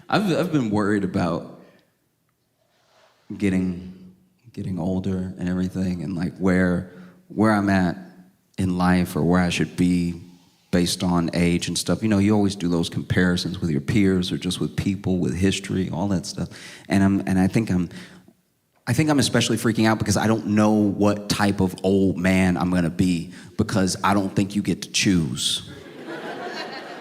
I've been worried about getting older and everything, and like where I'm at in life or where I should be based on age and stuff. You know, you always do those comparisons with your peers or just with people, with history, all that stuff. And I think I'm especially freaking out because I don't know what type of old man I'm gonna be, because I don't think you get to choose.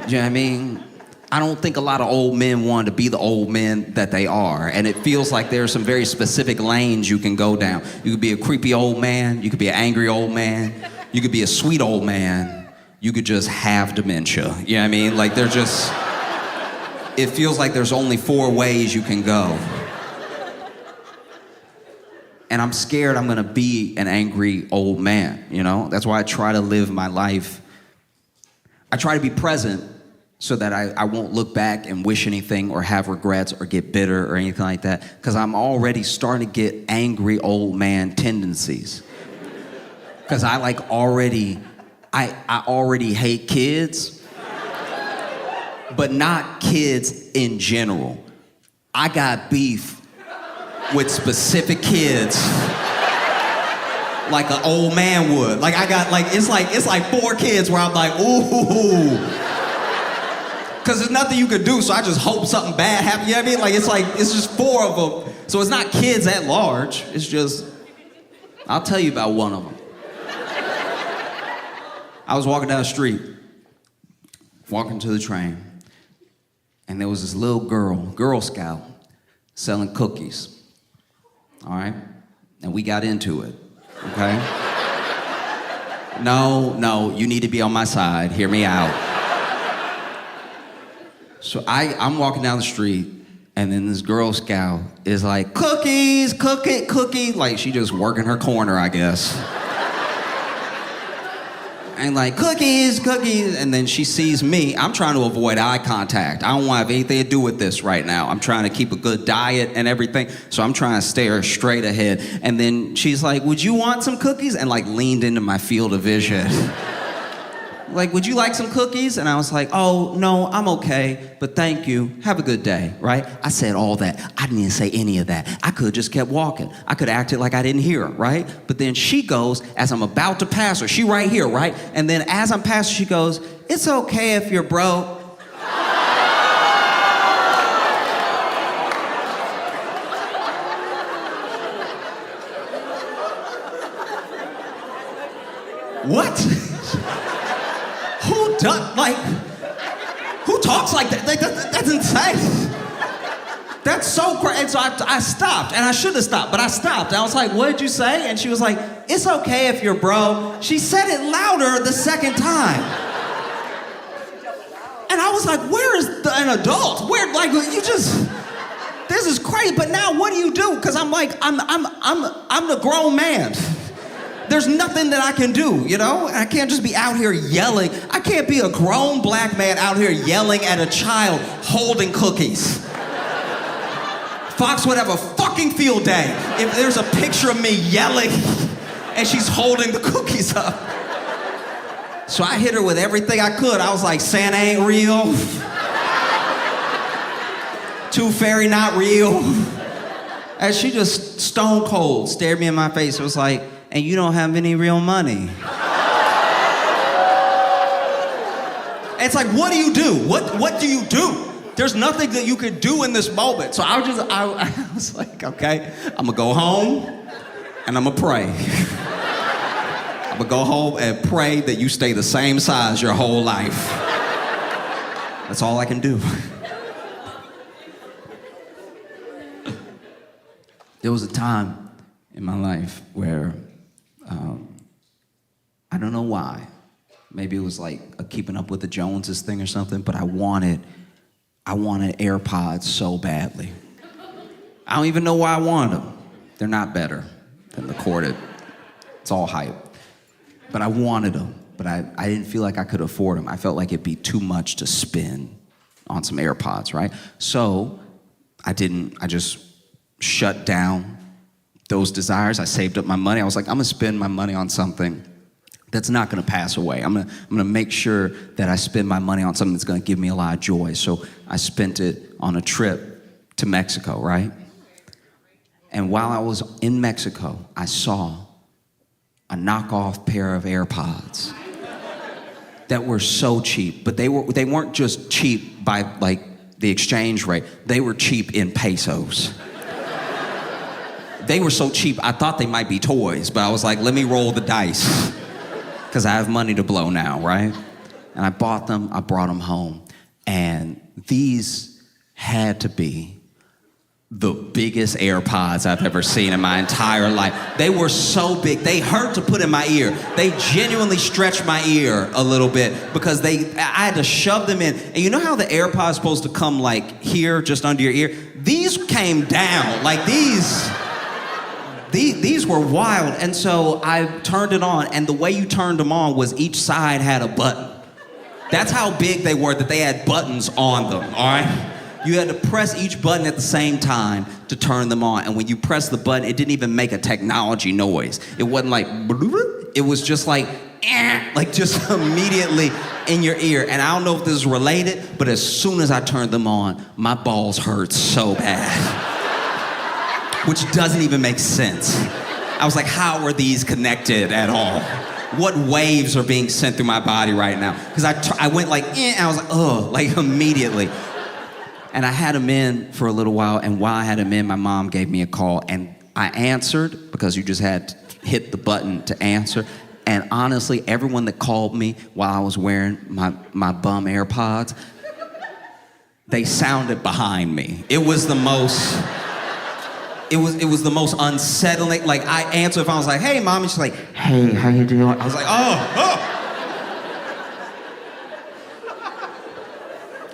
Do you know what I mean? I don't think a lot of old men want to be the old men that they are. And it feels like there are some very specific lanes you can go down. You could be a creepy old man, you could be an angry old man, you could be a sweet old man, you could just have dementia. You know what I mean? Like it feels like there's only 4 ways you can go. And I'm scared I'm gonna be an angry old man, you know? That's why I try to live my life. I try to be present so that I won't look back and wish anything or have regrets or get bitter or anything like that, because I'm already starting to get angry old man tendencies. Because I already hate kids, but not kids in general. I got beef with specific kids like an old man would. Like it's like 4 kids where I'm like, ooh. Because there's nothing you could do, so I just hope something bad happens. You know what I mean? It's just 4 of them. So it's not kids at large. It's just, I'll tell you about one of them. I was walking down the street, walking to the train, and there was this little Girl Scout, selling cookies. All right? And we got into it, okay? No, you need to be on my side. Hear me out. So I'm walking down the street, and then this Girl Scout is like, cookies, cookie. Like, she just working her corner, I guess. And like, cookies. And then she sees me. I'm trying to avoid eye contact. I don't want to have anything to do with this right now. I'm trying to keep a good diet and everything. So I'm trying to stare straight ahead. And then she's like, would you want some cookies? And like leaned into my field of vision. Like, would you like some cookies? And I was like, oh, no, I'm okay, but thank you. Have a good day, right? I said all that. I didn't even say any of that. I could have just kept walking. I could have acted like I didn't hear her, right? But then she goes, as I'm about to pass her, she right here, right? And then as I'm passing, she goes, it's okay if you're broke. What? Who talks like that? That's insane. That's so crazy. And so I stopped, and I should have stopped, but I stopped. I was like, what did you say? And she was like, it's okay if you're bro. She said it louder the second time. And I was like, where is an adult? Where, like, this is crazy. But now what do you do? Because I'm like, I'm the grown man. There's nothing that I can do, you know? I can't just be out here yelling. I can't be a grown black man out here yelling at a child holding cookies. Fox would have a fucking field day if there's a picture of me yelling and she's holding the cookies up. So I hit her with everything I could. I was like, Santa ain't real. Tooth Fairy not real. And she just stone cold stared me in my face. It was like, and you don't have any real money. It's like, what do you do? What do you do? There's nothing that you could do in this moment. So I was like, okay, I'm gonna go home and I'm gonna pray. I'm gonna go home and pray that you stay the same size your whole life. That's all I can do. There was a time in my life where I don't know why. Maybe it was like a Keeping Up with the Joneses thing or something, but I wanted AirPods so badly. I don't even know why I wanted them. They're not better than the corded. It's all hype. But I wanted them, but I didn't feel like I could afford them. I felt like it'd be too much to spend on some AirPods, right? So I just shut down those desires. I saved up my money. I was like, I'm gonna spend my money on something that's not going to pass away. I'm gonna make sure that I spend my money on something that's going to give me a lot of joy. So I spent it on a trip to Mexico, right? And while I was in Mexico, I saw a knockoff pair of AirPods that were so cheap, but they weren't just cheap by like the exchange rate. They were cheap in pesos. They were so cheap, I thought they might be toys, but I was like, let me roll the dice, because I have money to blow now, right? And I bought them, I brought them home, and these had to be the biggest AirPods I've ever seen in my entire life. They were so big, they hurt to put in my ear. They genuinely stretched my ear a little bit because I had to shove them in. And you know how the AirPod's supposed to come like here, just under your ear? These came down, like these were wild. And so I turned it on, and the way you turned them on was each side had a button. That's how big they were, that they had buttons on them, all right? You had to press each button at the same time to turn them on. And when you press the button, it didn't even make a technology noise. It wasn't like, it was just like just immediately in your ear. And I don't know if this is related, but as soon as I turned them on, my balls hurt so bad. Which doesn't even make sense. I was like, how are these connected at all? What waves are being sent through my body right now? Because I went like, and I was like, oh, like immediately. And I had him in for a little while, and while I had him in, my mom gave me a call, and I answered because you just had to hit the button to answer. And honestly, everyone that called me while I was wearing my bum AirPods, they sounded behind me. It was the most unsettling. Like I answered if I was like, hey, mom, and she's like, hey, how you doing? I was like, oh.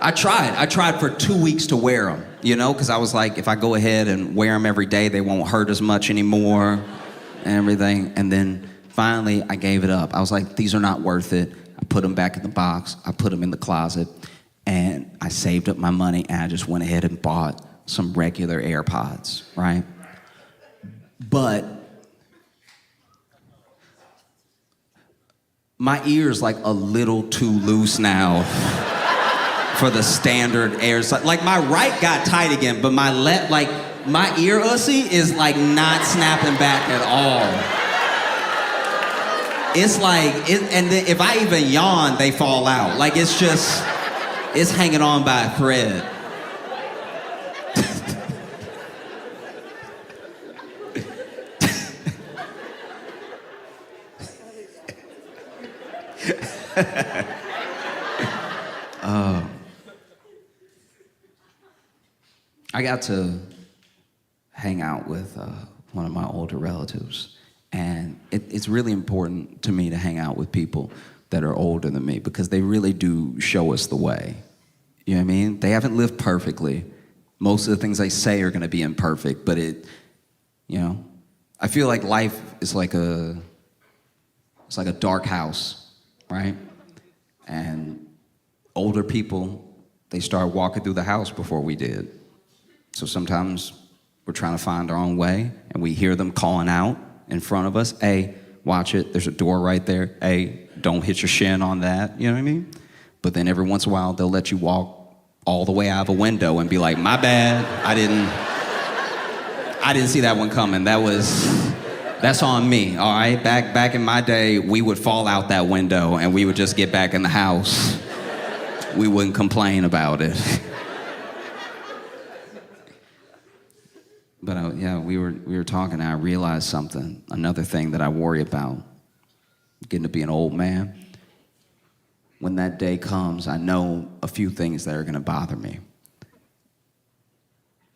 I tried for 2 weeks to wear them, you know, because I was like, if I go ahead and wear them every day, they won't hurt as much anymore and everything. And then finally, I gave it up. I was like, these are not worth it. I put them back in the box. I put them in the closet, and I saved up my money, and I just went ahead and bought some regular AirPods, right? But my ear's like a little too loose now for the standard Airs. Like my right got tight again, but my left, like my ear ussy is like not snapping back at all. It's like, and then if I even yawn, they fall out. Like it's hanging on by a thread. I got to hang out with one of my older relatives, and it's really important to me to hang out with people that are older than me because they really do show us the way. You know what I mean? They haven't lived perfectly. Most of the things they say are going to be imperfect, but I feel like life is like a dark house, right? And older people, they start walking through the house before we did. So sometimes we're trying to find our own way, and we hear them calling out in front of us, hey, watch it, there's a door right there. Hey, don't hit your shin on that, you know what I mean? But then every once in a while, they'll let you walk all the way out of a window and be like, my bad, I didn't see that one coming. That's on me, all right? Back in my day, we would fall out that window and we would just get back in the house. We wouldn't complain about it. But we were talking, and I realized something, another thing that I worry about, getting to be an old man. When that day comes, I know a few things that are gonna bother me.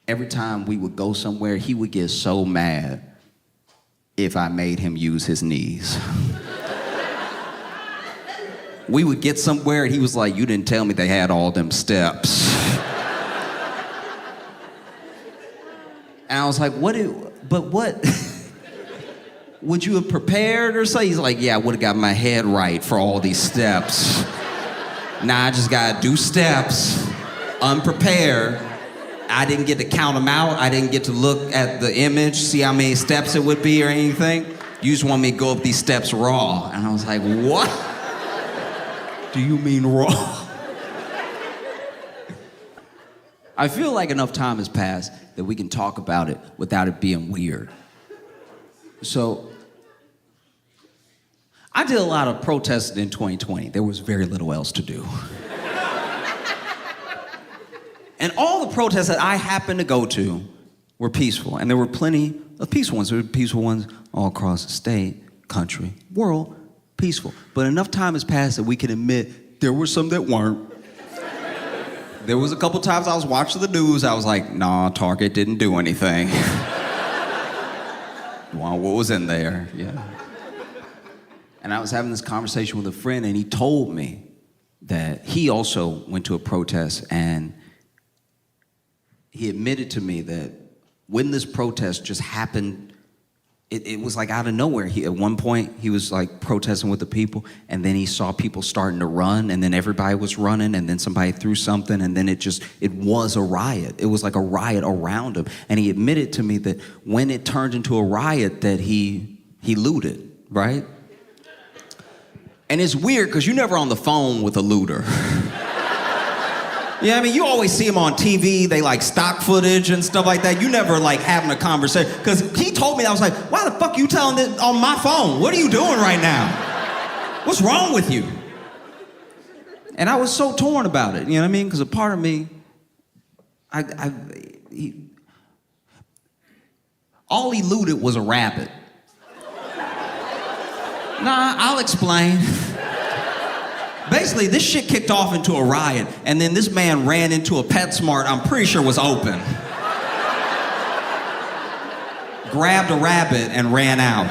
Every time we would go somewhere, he would get so mad if I made him use his knees. We would get somewhere, and he was like, you didn't tell me they had all them steps. And I was like, what? Would you have prepared or something? He's like, yeah, I would have got my head right for all these steps. Now I just gotta do steps, unprepared. I didn't get to count them out. I didn't get to look at the image, see how many steps it would be or anything. You just want me to go up these steps raw. And I was like, what? Do you mean raw? I feel like enough time has passed that we can talk about it without it being weird. So, I did a lot of protesting in 2020. There was very little else to do. And all the protests that I happened to go to were peaceful. And there were plenty of peaceful ones. There were peaceful ones all across the state, country, world, peaceful. But enough time has passed that we can admit there were some that weren't. There was a couple times I was watching the news, I was like, nah, Target didn't do anything. Well, what was in there? Yeah. And I was having this conversation with a friend, and he told me that he also went to a protest, and he admitted to me that when this protest just happened, it was like out of nowhere. At one point, he was like protesting with the people, and then he saw people starting to run, and then everybody was running, and then somebody threw something, and then it was a riot. It was like a riot around him. And he admitted to me that when it turned into a riot, that he looted, right? And it's weird, because you're never on the phone with a looter. Yeah, I mean, you always see them on TV, they like stock footage and stuff like that. You never like having a conversation. Because he told me, I was like, why the fuck are you telling this on my phone? What are you doing right now? What's wrong with you? And I was so torn about it, you know what I mean? Because a part of me, all he looted was a rabbit. Nah, I'll explain. Basically, this shit kicked off into a riot, and then this man ran into a PetSmart I'm pretty sure was open. Grabbed a rabbit and ran out.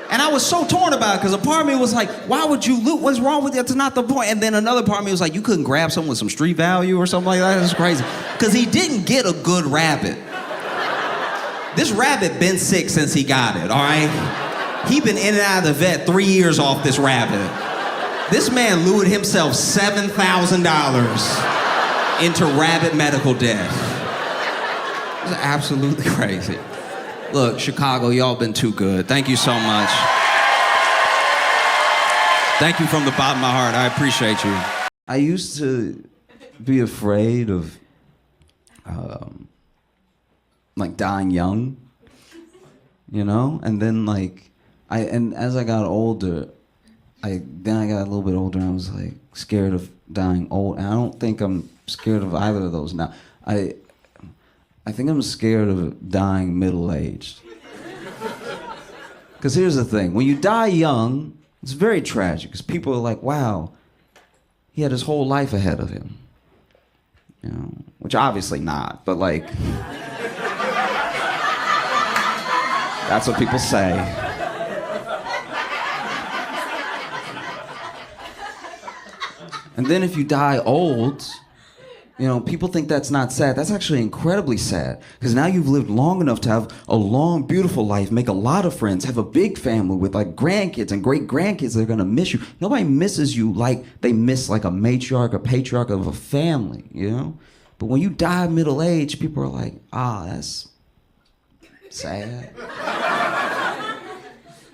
And I was so torn about it, because a part of me was like, why would you loot? What's wrong with you? That's not the point. And then another part of me was like, you couldn't grab someone with some street value or something like that? That's crazy. Because he didn't get a good rabbit. This rabbit been sick since he got it, all right? He been in and out of the vet 3 years off this rabbit. This man lured himself $7,000 into rabbit medical debt. It's absolutely crazy. Look, Chicago, y'all been too good. Thank you so much. Thank you from the bottom of my heart. I appreciate you. I used to be afraid of like dying young, you know? And then like, and as I got older, I got a little bit older, and I was like scared of dying old. And I don't think I'm scared of either of those now. I think I'm scared of dying middle-aged. Because here's the thing, when you die young, it's very tragic, because people are like, wow, he had his whole life ahead of him. You know, which obviously not, but like, that's what people say. And then if you die old, you know, people think that's not sad. That's actually incredibly sad. Because now you've lived long enough to have a long, beautiful life, make a lot of friends, have a big family with like grandkids and great grandkids that are gonna miss you. Nobody misses you like they miss like a matriarch or patriarch of a family, you know? But when you die middle age, people are like, that's sad.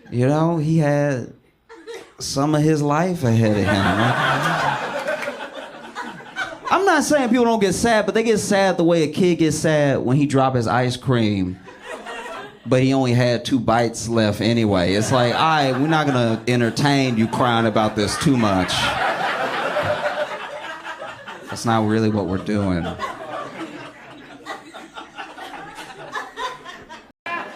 You know, he had some of his life ahead of him. Right? I'm not saying people don't get sad, but they get sad the way a kid gets sad when he dropped his ice cream, but he only had 2 bites left anyway. It's like, all right, we're not gonna entertain you crying about this too much. That's not really what we're doing.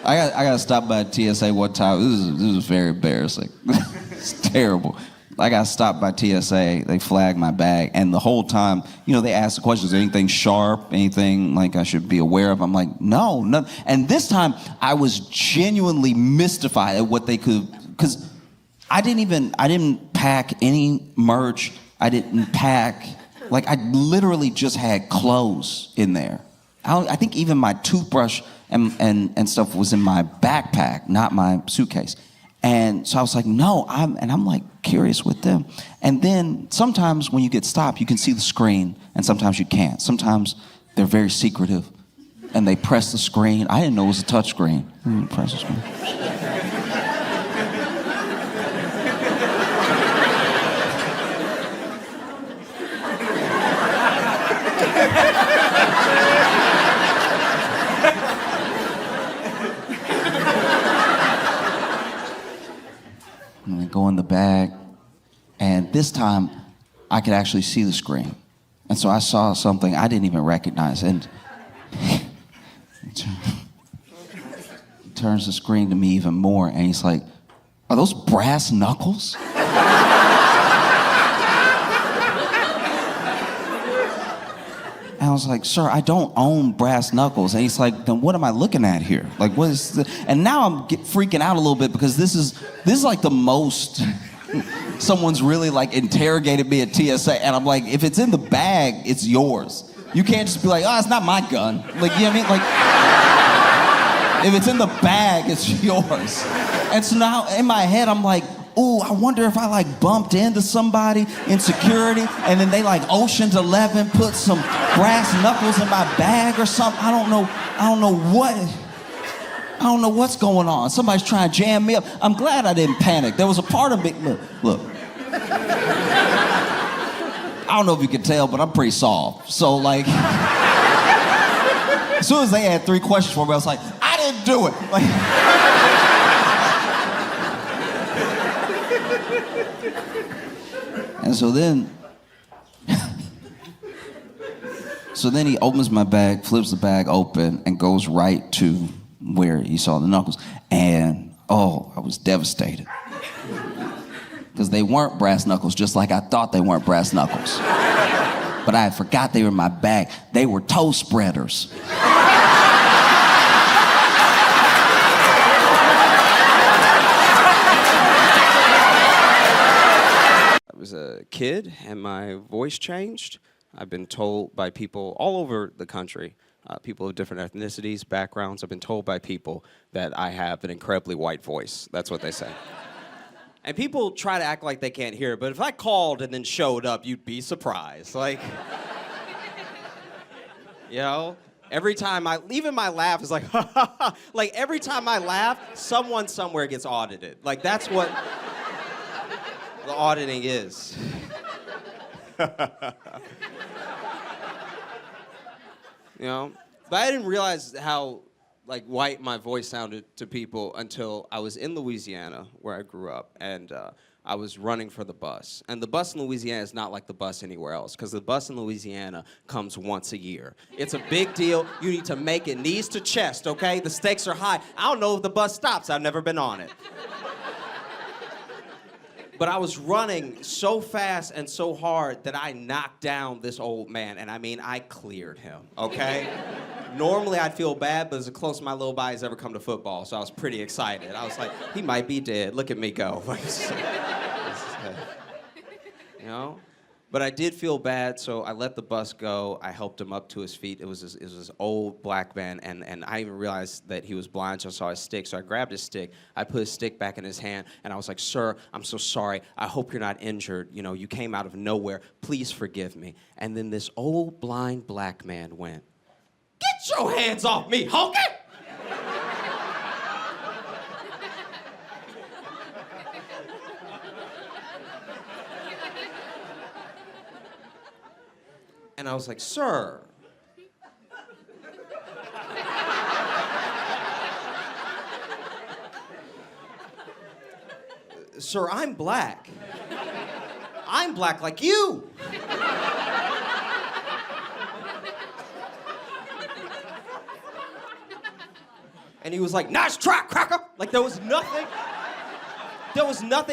I gotta stop by TSA one time. This is very embarrassing. It's terrible. I got stopped by TSA. They flagged my bag, and the whole time, you know, they asked the questions, anything sharp, anything like I should be aware of? I'm like, no. And this time, I was genuinely mystified at what they could, because I didn't pack any merch. I didn't pack, like I literally just had clothes in there. I think even my toothbrush and stuff was in my backpack, not my suitcase. And so I was like, no, I'm like curious with them. And then sometimes when you get stopped, you can see the screen, and sometimes you can't. Sometimes they're very secretive. and they press the screen. I didn't know it was a touch screen. Press the screen. And they go in the bag, and this time I could actually see the screen. And so I saw something I didn't even recognize, and he turns the screen to me even more, and he's like, "Are those brass knuckles?" And I was like, "Sir, I don't own brass knuckles." And he's like, "Then what am I looking at here? Like, what is this?" And now I'm freaking out a little bit because this is like the most someone's really like interrogated me at TSA. And I'm like, if it's in the bag, it's yours. You can't just be like, "Oh, it's not my gun." Like, you know what I mean? Like, if it's in the bag, it's yours. And so now in my head, I'm like, "Ooh, I wonder if I like bumped into somebody in security and then they like Ocean's 11 put some brass knuckles in my bag or something. I don't know what's going on. Somebody's trying to jam me up." I'm glad I didn't panic. There was a part of me, look. I don't know if you can tell, but I'm pretty soft. So like, as soon as they had 3 questions for me, I was like, "I didn't do it." Like, and so then he opens my bag, flips the bag open, and goes right to where he saw the knuckles. And oh, I was devastated. Because they weren't brass knuckles, just like I thought they weren't brass knuckles. But I forgot they were in my bag. They were toe spreaders. I was a kid and my voice changed. I've been told by people all over the country, people of different ethnicities, backgrounds, I've been told by people that I have an incredibly white voice. That's what they say. And people try to act like they can't hear it, but if I called and then showed up, you'd be surprised. Like, you know? Every time even my laugh is like, ha ha ha. Like, every time I laugh, someone somewhere gets audited. Like, that's what the auditing is. You know? But I didn't realize how like white my voice sounded to people until I was in Louisiana, where I grew up, and I was running for the bus. And the bus in Louisiana is not like the bus anywhere else, because the bus in Louisiana comes once a year. It's a big deal. You need to make it knees to chest, okay? The stakes are high. I don't know if the bus stops. I've never been on it. But I was running so fast and so hard that I knocked down this old man. And I mean, I cleared him, okay? Normally I'd feel bad, but it's the closest my little body's ever come to football, so I was pretty excited. I was like, he might be dead. Look at me go. You know? But I did feel bad, so I let the bus go. I helped him up to his feet. It was this old black man, and I even realized that he was blind, so I saw his stick. So I grabbed his stick. I put his stick back in his hand, and I was like, "Sir, I'm so sorry. I hope you're not injured. You know, you came out of nowhere. Please forgive me." And then this old blind black man went, "Get your hands off me, honky!" And I was like, "Sir." "Sir, I'm black. I'm black like you." And he was like, "Nice try, cracker." Like, there was nothing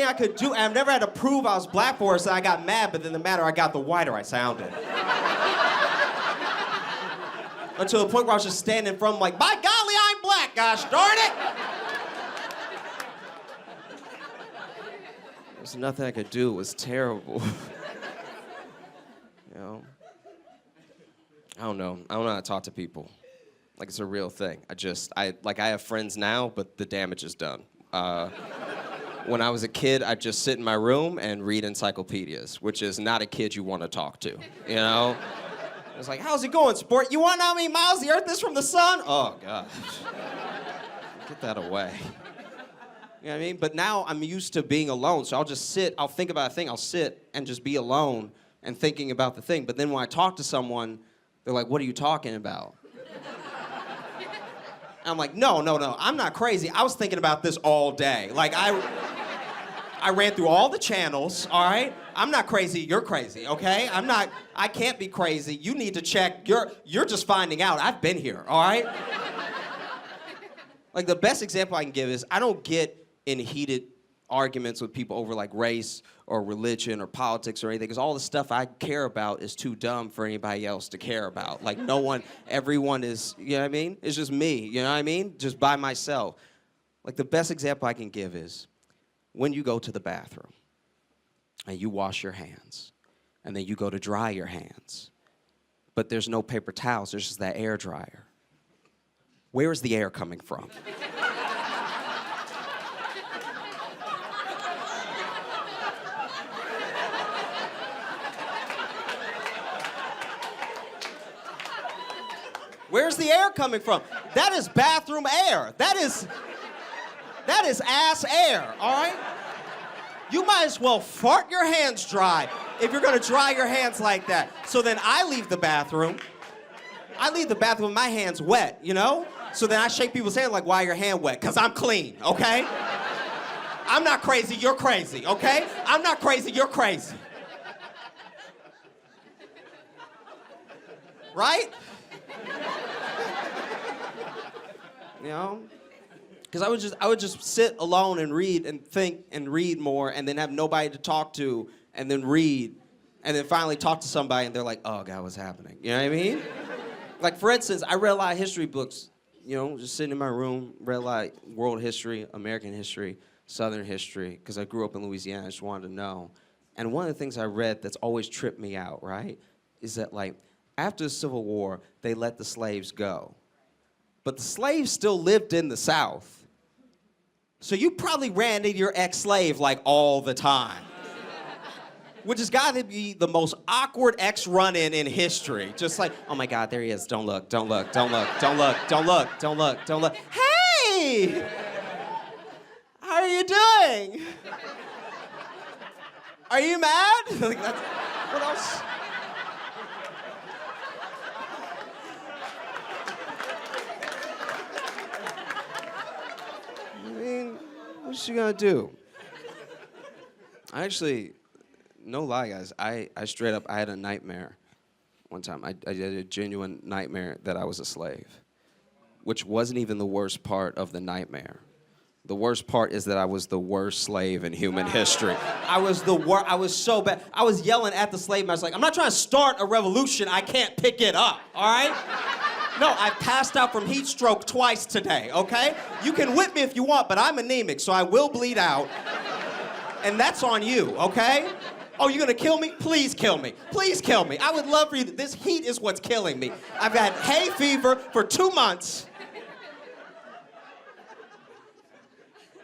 I could do. And I've never had to prove I was black for it, so I got mad, but then the madder I got, the whiter I sounded. Until the point where I was just standing from like, "By golly, I'm black, gosh darn it." There's nothing I could do. It was terrible. You know? I don't know how to talk to people. Like, it's a real thing. I have friends now, but the damage is done. When I was a kid, I'd just sit in my room and read encyclopedias, which is not a kid you want to talk to, you know? It was like, how's it going, sport? You want to know how many miles the Earth is from the sun? Oh, gosh. Get that away. You know what I mean? But now I'm used to being alone, so I'll just sit, I'll think about a thing, I'll sit and just be alone and thinking about the thing. But then when I talk to someone, they're like, what are you talking about? I'm like, no, I'm not crazy. I was thinking about this all day. Like, I ran through all the channels, all right? I'm not crazy, you're crazy, okay? I can't be crazy. You need to check, you're just finding out. I've been here, all right? Like, the best example I can give is I don't get in heated arguments with people over like race or religion or politics or anything, because all the stuff I care about is too dumb for anybody else to care about. Like, everyone is, you know what I mean? It's just me, you know what I mean? Just by myself. Like, the best example I can give is when you go to the bathroom and you wash your hands and then you go to dry your hands, but there's no paper towels, there's just that air dryer. Where is the air coming from? Where's the air coming from? That is bathroom air. That is ass air, all right? You might as well fart your hands dry if you're gonna dry your hands like that. So then I leave the bathroom with my hands wet, you know? So then I shake people's hands like, why are your hand wet? Because I'm clean, okay? I'm not crazy, you're crazy, okay? I'm not crazy, you're crazy. Right? You know? Because I would just sit alone and read and think and read more and then have nobody to talk to and then read and then finally talk to somebody and they're like, oh God, what's happening? You know what I mean? Like, for instance, I read a lot of history books, you know, just sitting in my room, read a lot of world history, American history, Southern history, because I grew up in Louisiana, I just wanted to know. And one of the things I read that's always tripped me out, right, is that, like, after the Civil War, they let the slaves go. But the slaves still lived in the South. So you probably ran into your ex-slave, like, all the time. Which has got to be the most awkward ex-run-in in history. Just like, oh my God, there he is. Don't look, don't look, don't look, don't look, don't look, don't look, don't look. Hey! How are you doing? Are you mad? Like, what else? I mean, what's she gonna do? No lie, guys, I straight up, I had a nightmare one time. I had a genuine nightmare that I was a slave, which wasn't even the worst part of the nightmare. The worst part is that I was the worst slave in human history. I was so bad. I was yelling at the slave master, like, I'm not trying to start a revolution, I can't pick it up, all right? No, I passed out from heat stroke twice today, okay? You can whip me if you want, but I'm anemic, so I will bleed out. And that's on you, okay? Oh, you're gonna kill me? Please kill me. Please kill me. I would love for you. This heat is what's killing me. I've had hay fever for 2 months.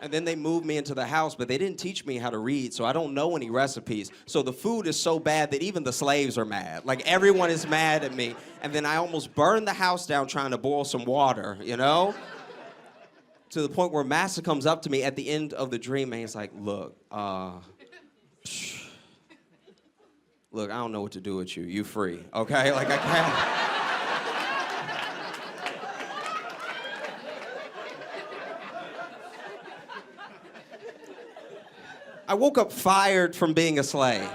And then they moved me into the house, but they didn't teach me how to read, so I don't know any recipes. So the food is so bad that even the slaves are mad. Like, everyone is mad at me. And then I almost burned the house down trying to boil some water, you know? To the point where Master comes up to me at the end of the dream, and he's like, look, look, I don't know what to do with you. You free, okay? Like, I can't. I woke up fired from being a slave.